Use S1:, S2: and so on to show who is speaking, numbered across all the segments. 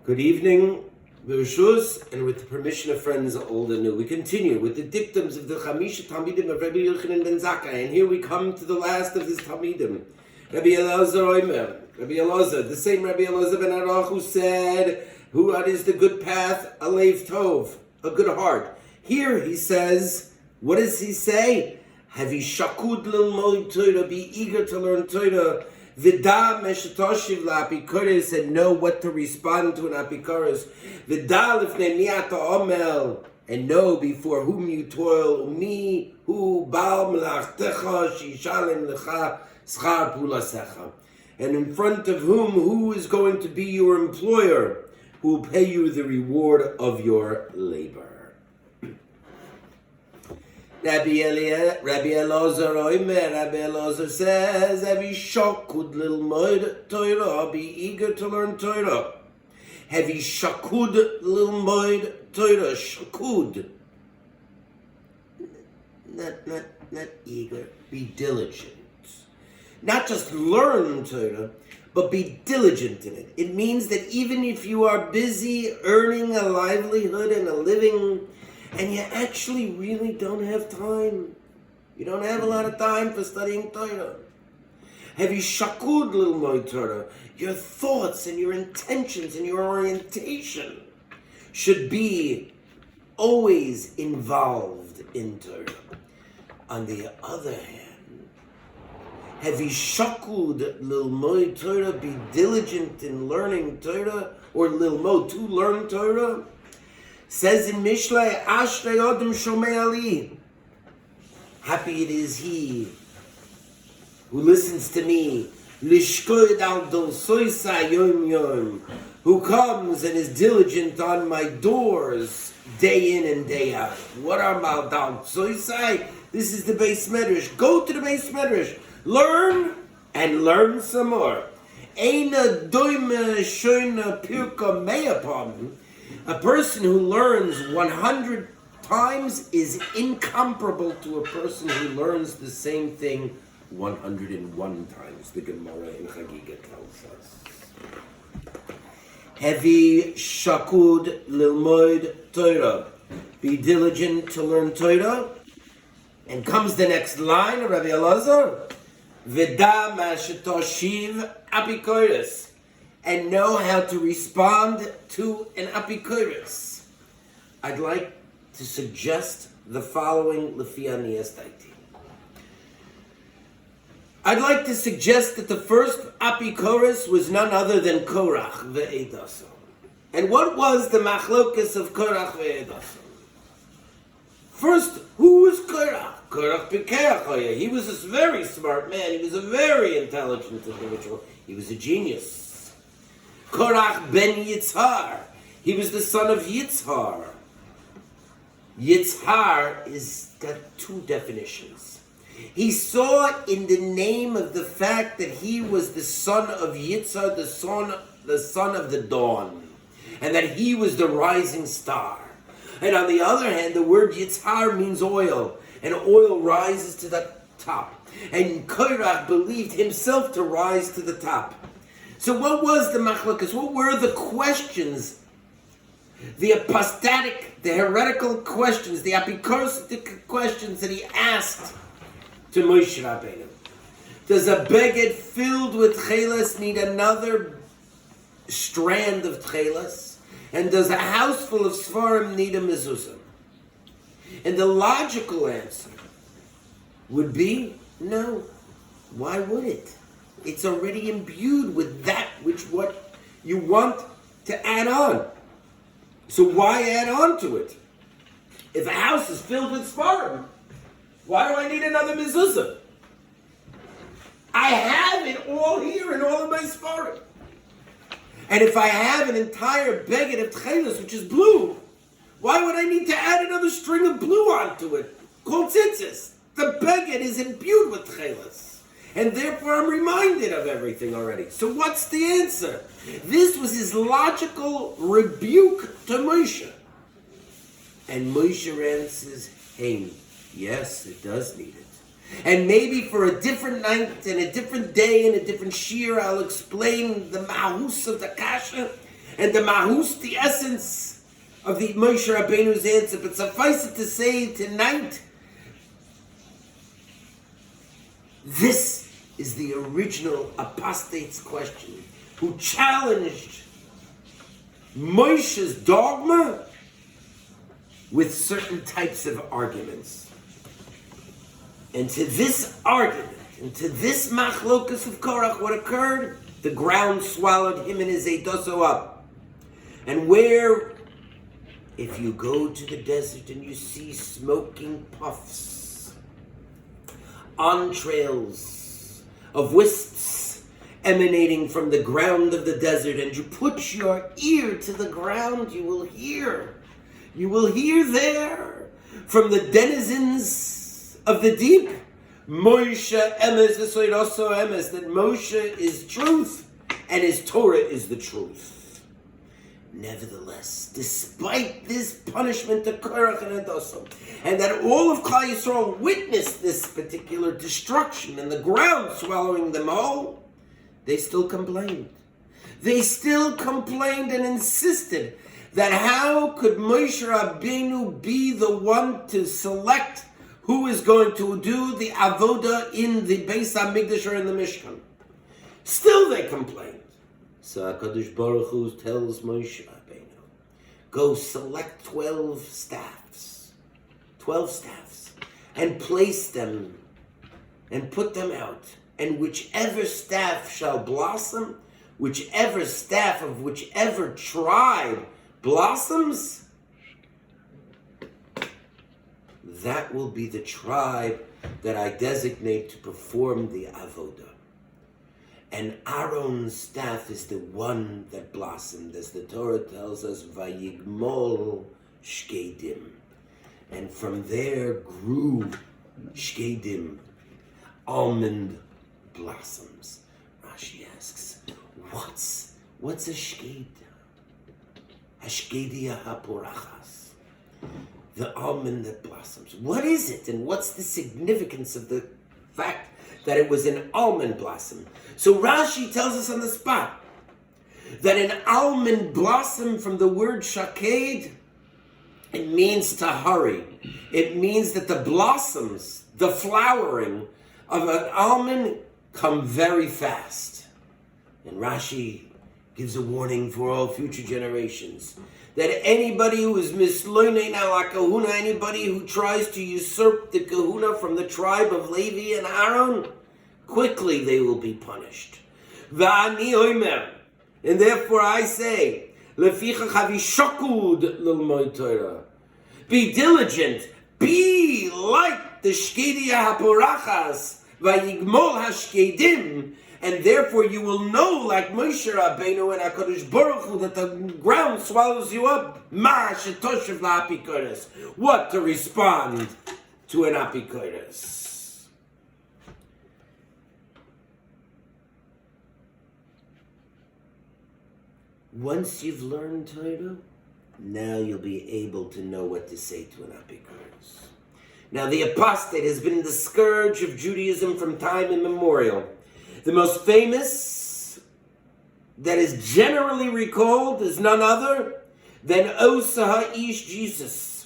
S1: Good evening, B'Rishus, and with the permission of friends old and new, we continue with the dictums of the Chamisha Talmidim of Rabbi Yochanan ben Zakkai, and here we come to the last of his Talmidim, Rabbi Elazar Omer, Rabbi Elazar, the same Rabbi Elazar ben Arach who said, "What is the good path? A leiv tov, a good heart." Here he says, what does he say? Havi shakud lilmod Torah, be eager to learn Torah. Vida meshetoshiv laapikoros, and know what to respond to an apikoros. Vida lifnei miata omel, and know before whom you toil. Umi hu baal melachtecha shishalem lecha schar pulasecha, and in front of who is going to be your employer, who will pay you the reward of your labor. Rabbi Elazar says, "Have you shakud lilmod Torah? Be eager to learn Torah. Have you shakud lilmod Torah? Shakud, not eager. Be diligent. Not just learn Torah, but be diligent in it. It means that even if you are busy earning a livelihood and a living, and you actually really don't have time. You don't have a lot of time for studying Torah. Have you shakud lilmod Torah? Your thoughts and your intentions and your orientation should be always involved in Torah. On the other hand, have you shakud lilmod Torah? Be diligent in learning Torah, or lilmod, to learn Torah. Says in Mishnah, Ashrei Odom Shomei Ali. Happy it is he who listens to me, Lishkod al dolsoisa yom yom, who comes and is diligent on my doors day in and day out. What are mal dolsoisa? This is the Beis Medrash. Go to the Beis Medrash, learn and learn some more. Eina doime shoyna pirka meyapam. A person who learns 100 times is incomparable to a person who learns the same thing 101 times. The Gemara in Chagiga tells us. Hevi shakud lilmod Torah. Be diligent to learn Torah. And comes the next line of Rabbi Elazar. Vida mashetoshiv apikorus. And know how to respond to an apikorus. I'd like to suggest the following lefi aniestaiti. I'd like to suggest that the first apikorus was none other than Korach ve'edaso. And what was the machlokas of Korach ve'edaso? First, who was Korach? Korach Pirkei Avot. He was a very smart man. He was a very intelligent individual. He was a genius. Korach ben Yitzhar. He was the son of Yitzhar. Yitzhar is got two definitions. He saw in the name of the fact that he was the son of Yitzhar, the son of the dawn, and that he was the rising star. And on the other hand, the word Yitzhar means oil, and oil rises to the top. And Korach believed himself to rise to the top. So what was the machlokas? What were the questions? The apostatic, the heretical questions, the apikorsic questions that he asked to Moshe Rabbeinu. Does a beged filled with tchelas need another strand of tchelas? And does a house full of svarim need a mezuzah? And the logical answer would be no. Why would it? It's already imbued with that which what you want to add on. So why add on to it? If a house is filled with svarim, why do I need another mezuzah? I have it all here in all of my svarim. And if I have an entire beged of tchelas, which is blue, why would I need to add another string of blue onto it? Called tzitzis. The beged is imbued with tchelas. And therefore I'm reminded of everything already. So what's the answer? This was his logical rebuke to Moshe. And Moshe answers, hey, yes, it does need it. And maybe for a different night and a different day and a different shir, I'll explain the mahus of the kasha and the mahus, the essence of the Moshe Rabbeinu's answer. But suffice it to say tonight, this is the original apostate's question, who challenged Moshe's dogma with certain types of arguments. And to this argument, and to this machlokas of Korach, what occurred? The ground swallowed him and his eidoso up. And where, if you go to the desert and you see smoking puffs, entrails of wisps emanating from the ground of the desert, and you put your ear to the ground, you will hear there from the denizens of the deep, Moshe emes v'soiroso emes, that Moshe is truth and his Torah is the truth. Nevertheless, despite this punishment to Korach and Adosom, and that all of Klal Yisrael witnessed this particular destruction and the ground swallowing them whole, they still complained. They still complained and insisted that how could Moshe Rabbeinu be the one to select who is going to do the avoda in the Beis HaMikdash or in the Mishkan. Still they complained. So HaKadosh Baruch Hu tells Moshe Rabbeinu, go select 12 staffs, and place them and put them out. And whichever staff shall blossom, whichever staff of whichever tribe blossoms, that will be the tribe that I designate to perform the avodah. And Aaron's staff is the one that blossomed, as the Torah tells us, Vayigmol Shkedim. And from there grew Shkedim, almond blossoms. Rashi asks, what's a Shked? Hashkedia haporachas. The almond that blossoms. What is it, and what's the significance of the fact that it was an almond blossom? So Rashi tells us on the spot that an almond blossom, from the word shaked, it means to hurry. It means that the blossoms, the flowering of an almond, come very fast. And Rashi gives a warning for all future generations that anybody who is misloinei al kahuna, anybody who tries to usurp the kahuna from the tribe of Levi and Aaron, quickly they will be punished. V'ani omer, and therefore I say, lefichach havi shakod lelmod Torah. Be diligent, be like the shkedia haporachas, vayigmol hashkedim, and therefore you will know, like Moshe Rabbeinu and HaKadosh Baruch Hu, that the ground swallows you up. Ma shetoshev la'afikores. What to respond to an apikores? Once you've learned Torah, now you'll be able to know what to say to an apikores. Now the apostate has been the scourge of Judaism from time immemorial. The most famous that is generally recalled is none other than Osa Ha'ish Jesus.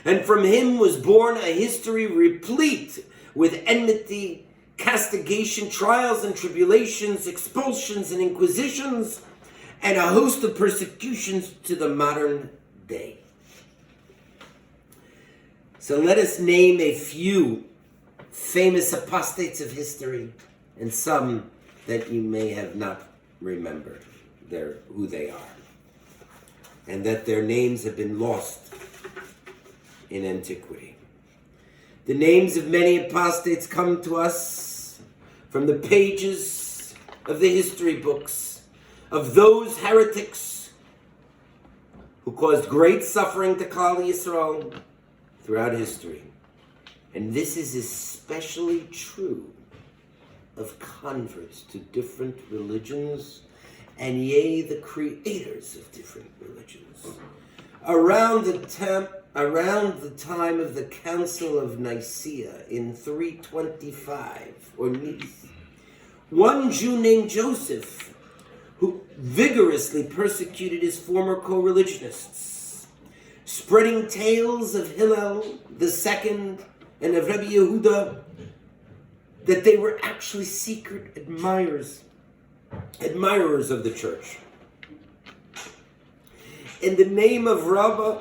S1: And from him was born a history replete with enmity, castigation, trials and tribulations, expulsions and inquisitions, and a host of persecutions to the modern day. So let us name a few famous apostates of history, and some that you may have not remembered who they are, and that their names have been lost in antiquity. The names of many apostates come to us from the pages of the history books of those heretics who caused great suffering to Klal Yisrael throughout history. And this is especially true of converts to different religions, and yea, the creators of different religions. Around the time of the Council of Nicaea in 325, or Nice, one Jew named Joseph, who vigorously persecuted his former co-religionists, spreading tales of Hillel II and of Rabbi Yehuda that they were actually secret admirers of the church. In the name of Rabbi,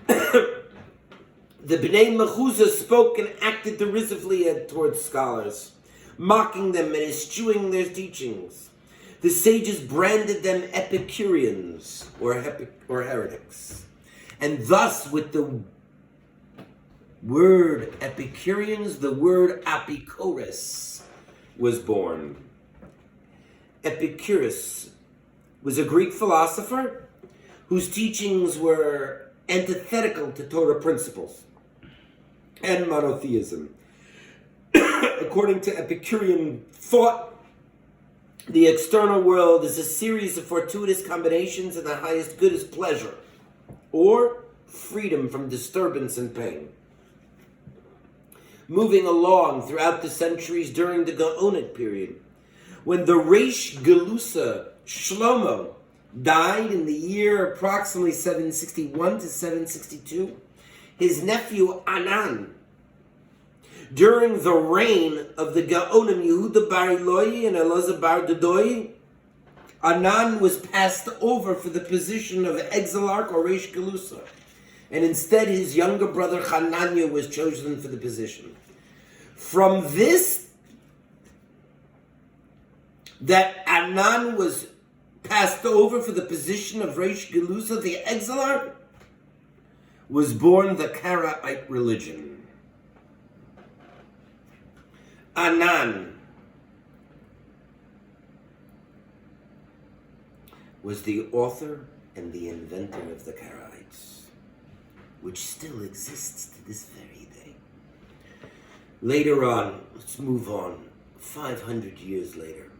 S1: the Bnei Mechuzah spoke and acted derisively towards scholars, mocking them and eschewing their teachings. The sages branded them Epicureans or heretics. And thus, with the word Epicureans, the word apostates was born. Epicurus was a Greek philosopher whose teachings were antithetical to Torah principles and monotheism. According to Epicurean thought, the external world is a series of fortuitous combinations, and the highest good is pleasure, or freedom from disturbance and pain. Moving along throughout the centuries during the Gaonid period, when the Reish Gelusa Shlomo died in the year approximately 761 to 762, his nephew Anan, during the reign of the Gaonim Yehuda Bar Eloi and Elazar Bar Dodoi, Anan was passed over for the position of exilarch or Reish Gelusa, and instead his younger brother Hananiah was chosen for the position. From this, that Anan was passed over for the position of Reish Gelusa, the exilarch, was born the Karaite religion. Anan was the author and the inventor of the Karaites, which still exists to this very day. Later on, let's move on, 500 years later,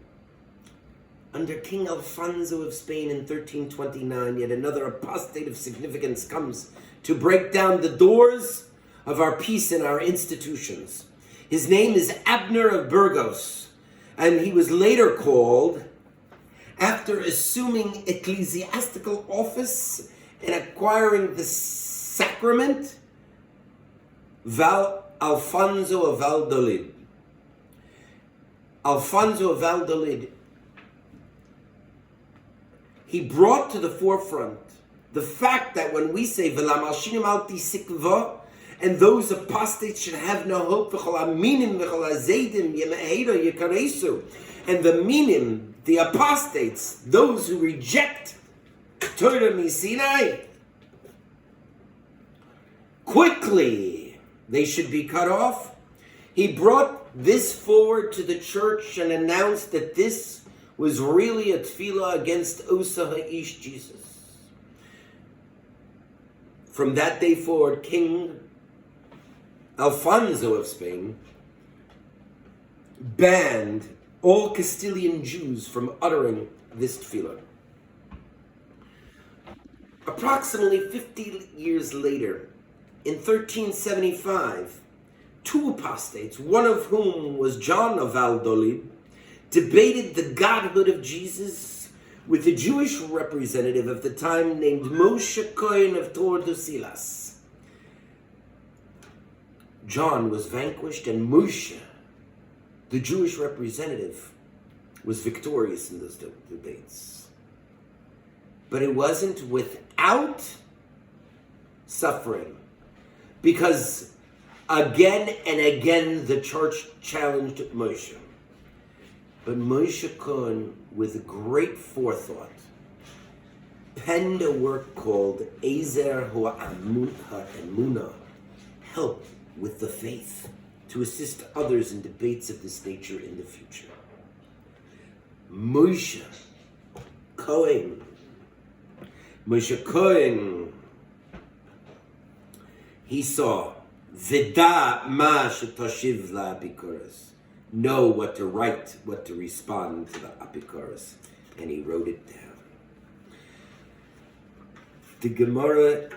S1: under King Alfonso of Spain in 1329, yet another apostate of significance comes to break down the doors of our peace and our institutions. His name is Abner of Burgos, and he was later called, after assuming ecclesiastical office and acquiring the sacrament, Alfonso of Valladolid. Alfonso of Valladolid, he brought to the forefront the fact that when we say V'lam alshinim al tisikva, and those apostates should have no hope, and the minim, the apostates, those who reject Torah Misinai, quickly they should be cut off. He brought this forward to the church and announced that this was really a tefillah against Osa Ha'ish Jesus. From that day forward, King Alfonso of Spain banned all Castilian Jews from uttering this tefillah. Approximately 50 years later, in 1375, two apostates, one of whom was John of Valladolid, debated the godhood of Jesus with a Jewish representative of the time named Moshe Cohen of Tordesillas. John was vanquished, and Moshe, the Jewish representative, was victorious in those debates. But it wasn't without suffering, because again and again the church challenged Moshe. But Moshe Cohen, with great forethought, penned a work called Ezer HaEmunah, Help with the Faith, to assist others in debates of this nature in the future. Moshe Cohen, he saw Vida ma shetashiv laafikoros, know what to write, what to respond to the apostates, and he wrote it down. The Gemara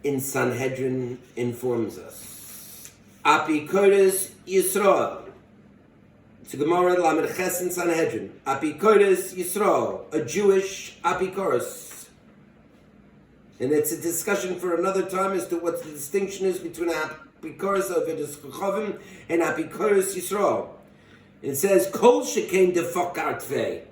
S1: in Sanhedrin informs us, Apostates Yisrael, It's a Gemara, Lamed Ches in Sanhedrin. Apostates Yisrael, a Jewish afikores. And it's a discussion for another time as to what the distinction is between afikores of Edes Chachavim and afikores Yisrael. It says, Kol shekain defak artvei.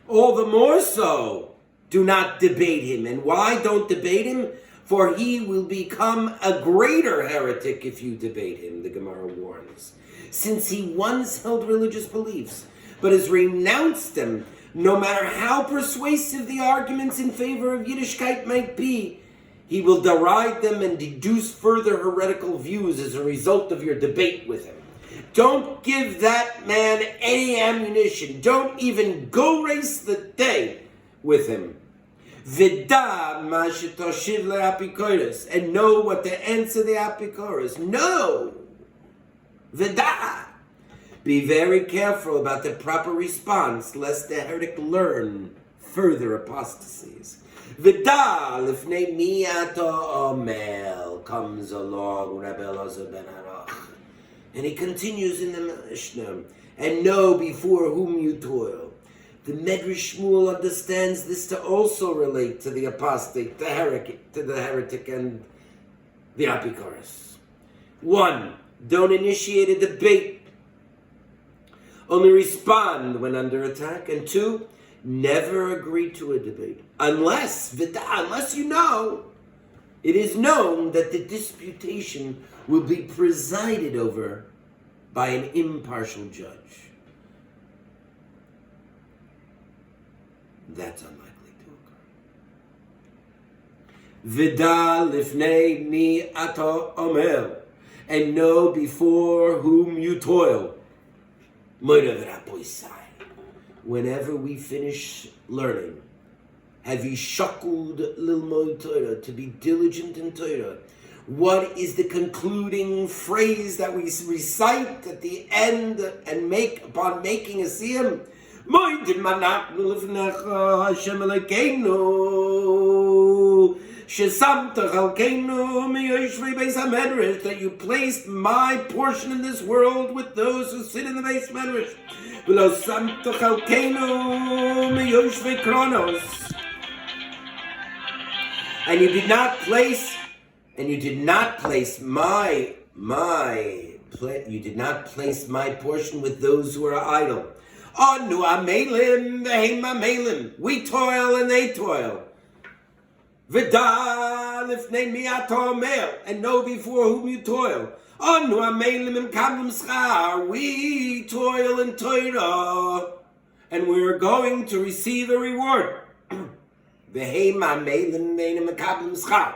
S1: All the more so, do not debate him. And why don't debate him? For he will become a greater heretic if you debate him, the Gemara warns. Since he once held religious beliefs, but has renounced them, no matter how persuasive the arguments in favor of Yiddishkeit might be, he will deride them and deduce further heretical views as a result of your debate with him. Don't give that man any ammunition. Don't even go race the day with him. Vida ma shetoshiv le'apikoros, and know what to answer the apikoros. No! Vida! Be very careful about the proper response, lest the heretic learn further apostasies. Vida lifnei mi ato omel, comes along Rabbi Elazar ben Arach. And he continues in the Mishnah, and know before whom you toil. The Medrash Shmuel understands this to also relate to the apostate, the heretic, and the apostates. 1. Don't initiate a debate. Only respond when under attack. And 2. Never agree to a debate. Unless you know, it is known that the disputation will be presided over by an impartial judge. That's unlikely to occur. Vida lifnei mi ato omer, and know before whom you toil. Whenever we finish learning, have ye shakod lelmod Torah, to be diligent in Torah. What is the concluding phrase that we recite at the end and make upon making a siyum? Moidim manachnu lifnecha Hashem Elokeinu shesamta chalkeinu miyoshvei beis hamedrash, that you placed my portion in this world with those who sit in the beis hamedrash. V'lo samta chalkeinu miyoshvei kronos, and you did not place my portion with those who are idle. Anu amelim v'heim amelim. We toil and they toil. Vida lifnei mi ato omer, and know before whom you toil. Anu amelim im kablim schar. We toil in Torah, and we are going to receive a reward. V'heim amelim v'heim kablim schar,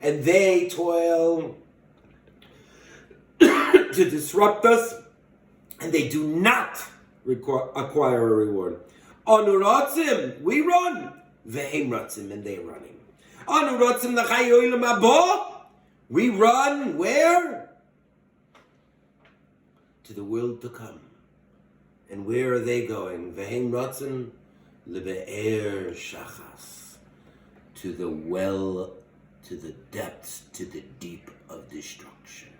S1: and they toil to disrupt us, and they do not acquire a reward. Anu rotzim, we run. V'heim rotzim, and they are running. Anu rotzim l'chai olam haba, we run where? To the world to come. And where are they going? V'heim rotzim lebe'er shachas, to the well, to the depths, to the deep of destruction.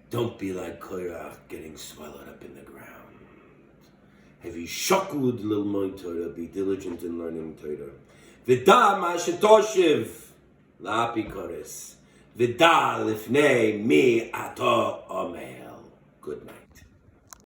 S1: Don't be like Korach, getting swallowed up in the ground. Have you shakod lelmod Torah, be diligent in learning Torah. Vida ma shetoshiv laapikoros, vida lifnei mi ato